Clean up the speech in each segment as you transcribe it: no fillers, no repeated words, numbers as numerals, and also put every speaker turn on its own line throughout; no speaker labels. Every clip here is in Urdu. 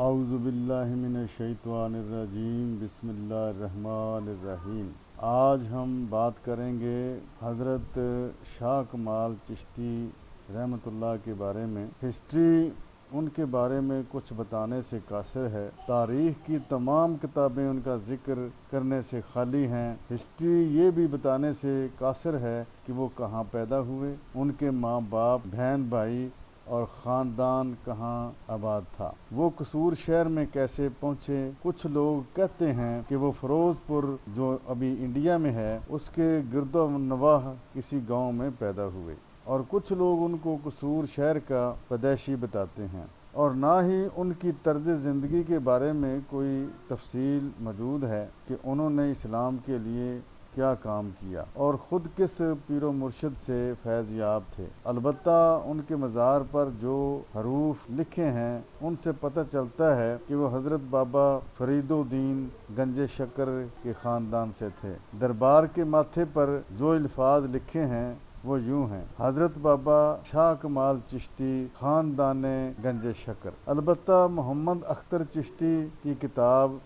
اعوذ باللہ من الشیطان الرجیم بسم اللہ الرحمن الرحیم۔ آج ہم بات کریں گے حضرت شاہ کمال چشتی رحمۃ اللہ کے بارے میں۔ ہسٹری ان کے بارے میں کچھ بتانے سے قاصر ہے، تاریخ کی تمام کتابیں ان کا ذکر کرنے سے خالی ہیں۔ ہسٹری یہ بھی بتانے سے قاصر ہے کہ وہ کہاں پیدا ہوئے، ان کے ماں باپ، بہن بھائی اور خاندان کہاں آباد تھا، وہ قصور شہر میں کیسے پہنچے۔ کچھ لوگ کہتے ہیں کہ وہ فیروز پور جو ابھی انڈیا میں ہے اس کے گرد و نواح کسی گاؤں میں پیدا ہوئے، اور کچھ لوگ ان کو قصور شہر کا پیدائشی بتاتے ہیں، اور نہ ہی ان کی طرز زندگی کے بارے میں کوئی تفصیل موجود ہے کہ انہوں نے اسلام کے لیے کیا کام کیا اور خود کس پیر و مرشد سے فیض یاب تھے۔ البتہ ان کے مزار پر جو حروف لکھے ہیں ان سے پتہ چلتا ہے کہ وہ حضرت بابا فرید الدین گنج شکر کے خاندان سے تھے۔ دربار کے ماتھے پر جو الفاظ لکھے ہیں وہ یوں ہیں: حضرت بابا شاہ کمال چشتی خاندان گنج شکر۔ البتہ محمد اختر چشتی کی کتاب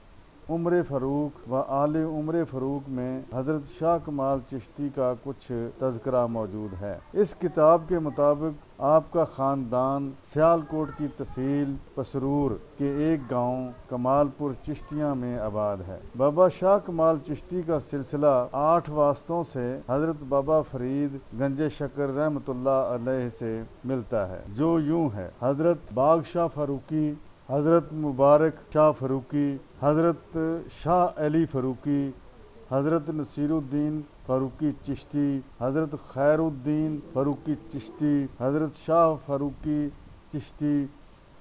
عمر فاروق و آل عمر فاروق میں حضرت شاہ کمال چشتی کا کچھ تذکرہ موجود ہے۔ اس کتاب کے مطابق آپ کا خاندان سیالکوٹ کی تحصیل پسرور کے ایک گاؤں کمال پور چشتیاں میں آباد ہے۔ بابا شاہ کمال چشتی کا سلسلہ 8 واسطوں سے حضرت بابا فرید گنج شکر رحمۃ اللہ علیہ سے ملتا ہے، جو یوں ہے: حضرت باغ شاہ فاروقی، حضرت مبارک شاہ فاروقی، حضرت شاہ علی فاروقی، حضرت نصیر الدین فاروقی چشتی، حضرت خیر الدین فاروقی چشتی، حضرت شاہ فاروقی چشتی،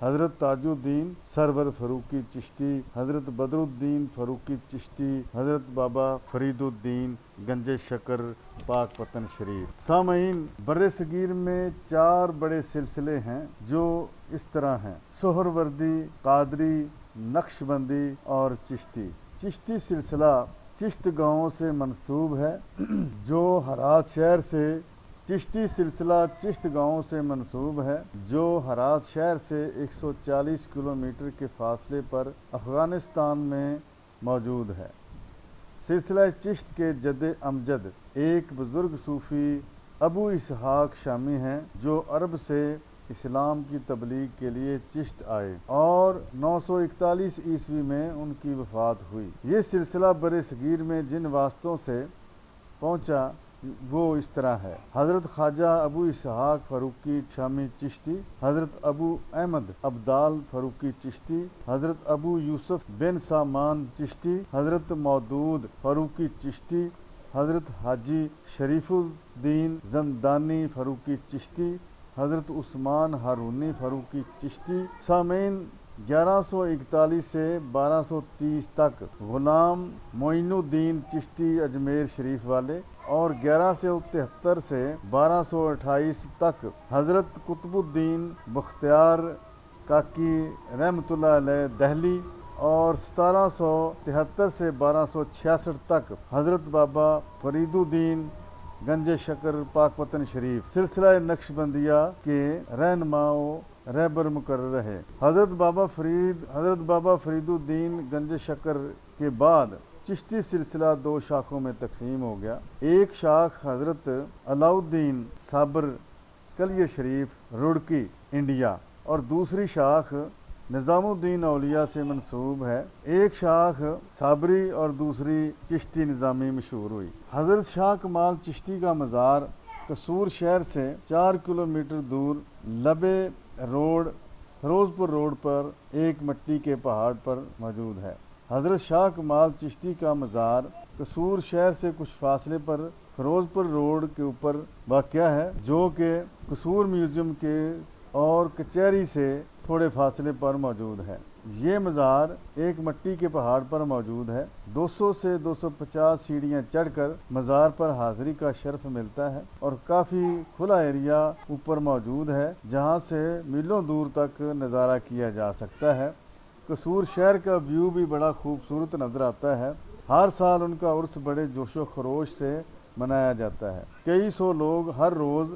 حضرت تاج الدین سرور فاروقی چشتی، حضرت بدر الدین فاروقی چشتی، حضرت بابا فرید الدین گنج شکر پاک پتن شریف۔ سامعین، بر صغیر میں 4 بڑے سلسلے ہیں جو اس طرح ہیں: سہروردی، قادری، نقشبندی اور چشتی۔ چشتی سلسلہ چشت گاؤں سے منسوب ہے جو ہرات شہر سے چشتی سلسلہ چشت گاؤں سے منسوب ہے جو ہرات شہر سے 140 کلومیٹر کے فاصلے پر افغانستان میں موجود ہے۔ سلسلہ چشت کے جد امجد ایک بزرگ صوفی ابو اسحاق شامی ہیں جو عرب سے اسلام کی تبلیغ کے لیے چشت آئے، اور 941 عیسوی میں ان کی وفات ہوئی۔ یہ سلسلہ بر صغیر میں جن واسطوں سے پہنچا وہ اس طرح ہے: حضرت خواجہ ابو اسحاق فاروقی شامی چشتی، حضرت ابو احمد ابدال فاروقی چشتی، حضرت ابو یوسف بن سامان چشتی، حضرت مودود فاروقی چشتی، حضرت حاجی شریف الدین زندانی فاروقی چشتی، حضرت عثمان ہارونی فاروقی چشتی۔ سامعین، 1141 سے 1230 تک غلام معین الدین چشتی اجمیر شریف والے، اور 1173 سے 1228 تک حضرت قطب الدین بختیار کاکی رحمۃ اللہ علیہ دہلی، اور 1773 سے 1266 تک حضرت بابا فرید الدین گنج شکر پاک پتن شریف۔ سلسلہ نقشبندیہ کے رہنما و رہبر مقرر رہے۔ حضرت بابا فرید الدین گنج شکر کے بعد چشتی سلسلہ 2 شاخوں میں تقسیم ہو گیا۔ ایک شاخ حضرت علاؤ الدین صابر کلیہ شریف رڑکی انڈیا، اور دوسری شاخ نظام الدین اولیاء سے منسوب ہے۔ ایک شاخ صابری اور دوسری چشتی نظامی مشہور ہوئی۔ حضرت شاہ کمال چشتی کا مزار قصور شہر سے 4 کلومیٹر دور لبے روڈ فیروز پور روڈ پر ایک مٹی کے پہاڑ پر موجود ہے۔ حضرت شاہ کمال چشتی کا مزار قصور شہر سے کچھ فاصلے پر فیروز پور روڈ کے اوپر واقع ہے، جو کہ قصور میوزیم کے اور کچہری سے تھوڑے فاصلے پر موجود ہے۔ یہ مزار ایک مٹی کے پہاڑ پر موجود ہے۔ 200 سے 250 سیڑھیاں چڑھ کر مزار پر حاضری کا شرف ملتا ہے، اور کافی کھلا ایریا اوپر موجود ہے جہاں سے میلوں دور تک نظارہ کیا جا سکتا ہے۔ قصور شہر کا ویو بھی بڑا خوبصورت نظر آتا ہے۔ ہر سال ان کا عرس بڑے جوش و خروش سے منایا جاتا ہے۔ کئی سو لوگ ہر روز